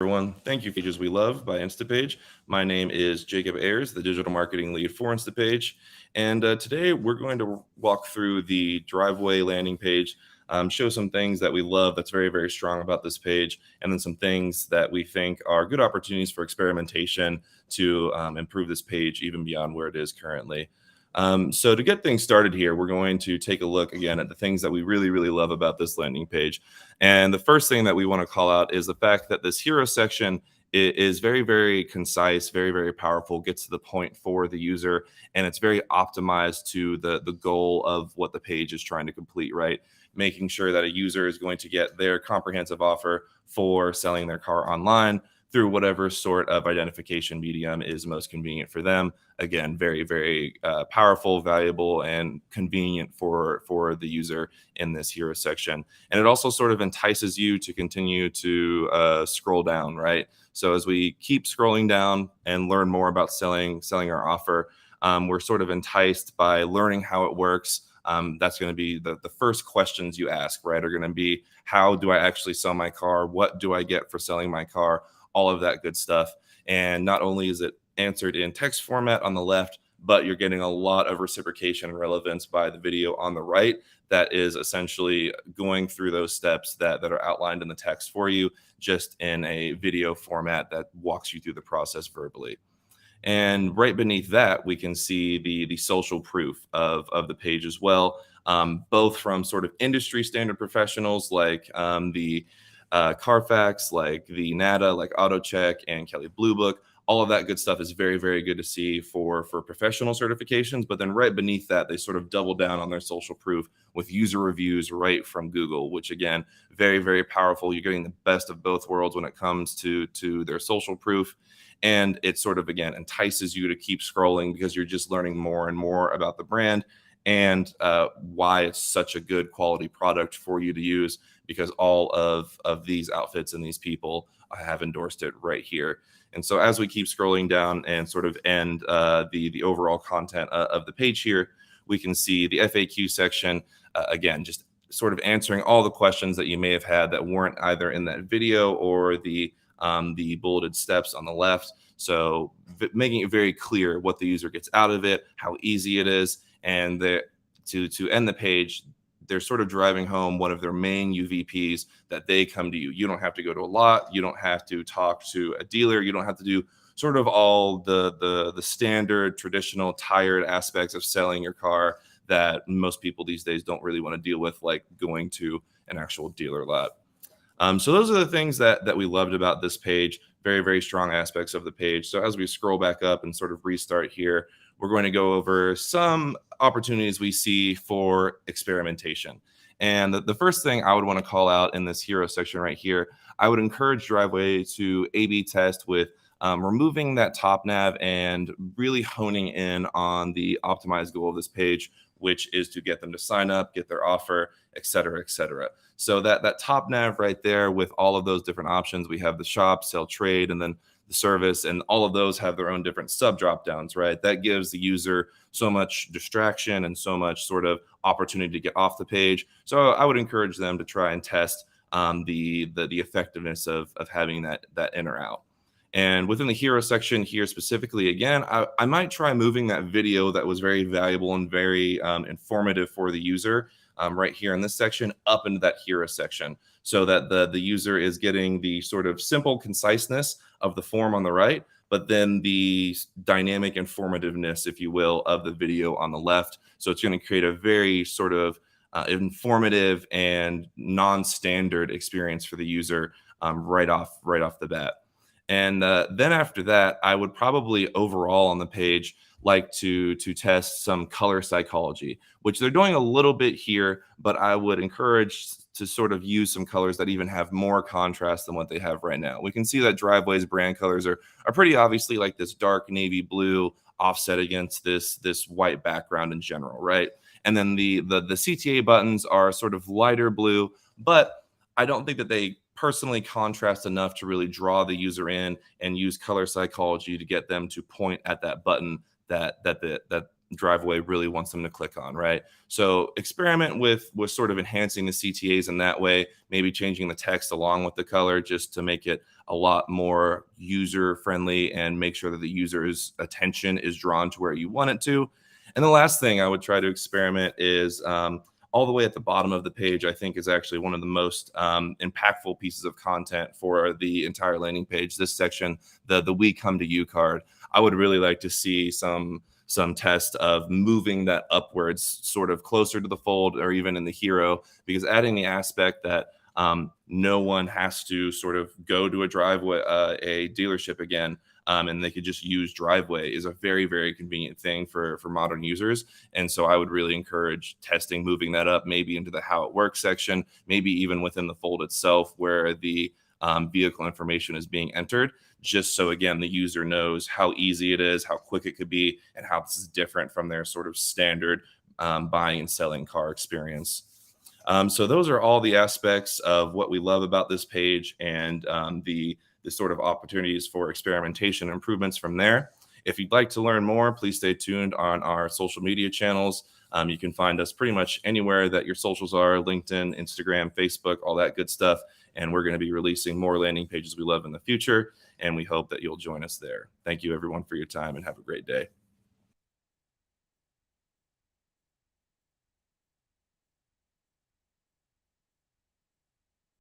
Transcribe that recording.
Everyone, thank you for Pages We Love by Instapage. My name is Jacob Ayers, the digital marketing lead for Instapage. And today we're going to walk through the driveway landing page, show some things that we love that's very, very strong about this page, and then some things that we think are good opportunities for experimentation to improve this page even beyond where it is currently. So to get things started here, we're going to take a look again at the things that we really, really love about this landing page. And the first thing that we want to call out is the fact that this hero section is very, very concise, very, very powerful, gets to the point for the user, and it's very optimized to the goal of what the page is trying to complete, right? Making sure that a user is going to get their comprehensive offer for selling their car online through whatever sort of identification medium is most convenient for them. Again, very, very powerful, valuable, and convenient for the user in this hero section. And it also sort of entices you to continue to scroll down, right? So as we keep scrolling down and learn more about selling our offer, we're sort of enticed by learning how it works. That's going to be the first questions you ask, right? Are going to be, how do I actually sell my car? What do I get for selling my car? All of that good stuff. And not only is it answered in text format on the left, but you're getting a lot of reciprocation and relevance by the video on the right that is essentially going through those steps that are outlined in the text for you, just in a video format that walks you through the process verbally. And right beneath that, we can see the social proof of the page as well, both from sort of industry standard professionals like the Carfax, like the NADA, like AutoCheck, and Kelley Blue Book. All of that good stuff is very, very good to see for professional certifications. But then right beneath that, they sort of double down on their social proof with user reviews right from Google, which again, very, very powerful. You're getting the best of both worlds when it comes to their social proof. And it sort of, again, entices you to keep scrolling because you're just learning more and more about the brand and why it's such a good quality product for you to use, because all of these outfits and these people have endorsed it right here. And so as we keep scrolling down and sort of end the overall content of the page here, we can see the FAQ section, again, just sort of answering all the questions that you may have had that weren't either in that video or the bulleted steps on the left. So making it very clear what the user gets out of it, how easy it is, and to end the page, they're sort of driving home one of their main UVPs, that they come to you. You don't have to go to a lot. You don't have to talk to a dealer. You don't have to do sort of all the standard traditional tired aspects of selling your car that most people these days don't really want to deal with, like going to an actual dealer lot. So those are the things that we loved about this page. Very, very strong aspects of the page. So as we scroll back up and sort of restart here, we're going to go over some opportunities we see for experimentation. And the first thing I would want to call out in this hero section right here, I would encourage Driveway to A/B test with removing that top nav and really honing in on the optimized goal of this page, which is to get them to sign up, get their offer, et cetera, et cetera. So that top nav right there with all of those different options, we have the shop, sell, trade, and then the service, and all of those have their own different sub drop downs, right? That gives the user so much distraction and so much sort of opportunity to get off the page. So I would encourage them to try and test the effectiveness of having that in or out. And within the hero section here specifically, again, I might try moving that video that was very valuable and very informative for the user right here in this section up into that hero section, so that the user is getting the sort of simple conciseness of the form on the right, but then the dynamic informativeness, if you will, of the video on the left. So it's going to create a very sort of informative and non-standard experience for the user right off the bat. And then after that, I would probably overall on the page like to test some color psychology, which they're doing a little bit here, but I would encourage to sort of use some colors that even have more contrast than what they have right now. We can see that Driveway's brand colors are pretty obviously like this dark navy blue offset against this white background in general, right? And then the CTA buttons are sort of lighter blue, but I don't think that they personally contrast enough to really draw the user in and use color psychology to get them to point at that button that Driveway really wants them to click on, right? So experiment with sort of enhancing the CTAs in that way, maybe changing the text along with the color just to make it a lot more user friendly and make sure that the user's attention is drawn to where you want it to. And the last thing I would try to experiment is all the way at the bottom of the page, I think is actually one of the most impactful pieces of content for the entire landing page. This section, the "We Come to You" card, I would really like to see some test of moving that upwards, sort of closer to the fold or even in the hero, because adding the aspect that no one has to sort of go to a driveway, a dealership again, and they could just use Driveway is a very, very convenient thing for modern users. And so I would really encourage testing, moving that up, maybe into the How It Works section, maybe even within the fold itself where the vehicle information is being entered, just so, again, the user knows how easy it is, how quick it could be, and how this is different from their sort of standard buying and selling car experience. So those are all the aspects of what we love about this page, and the sort of opportunities for experimentation and improvements from there. If you'd like to learn more, please stay tuned on our social media channels. You can find us pretty much anywhere that your socials are: LinkedIn, Instagram, Facebook, all that good stuff. And we're going to be releasing more landing pages we love in the future, and we hope that you'll join us there. Thank you, everyone, for your time, and have a great day.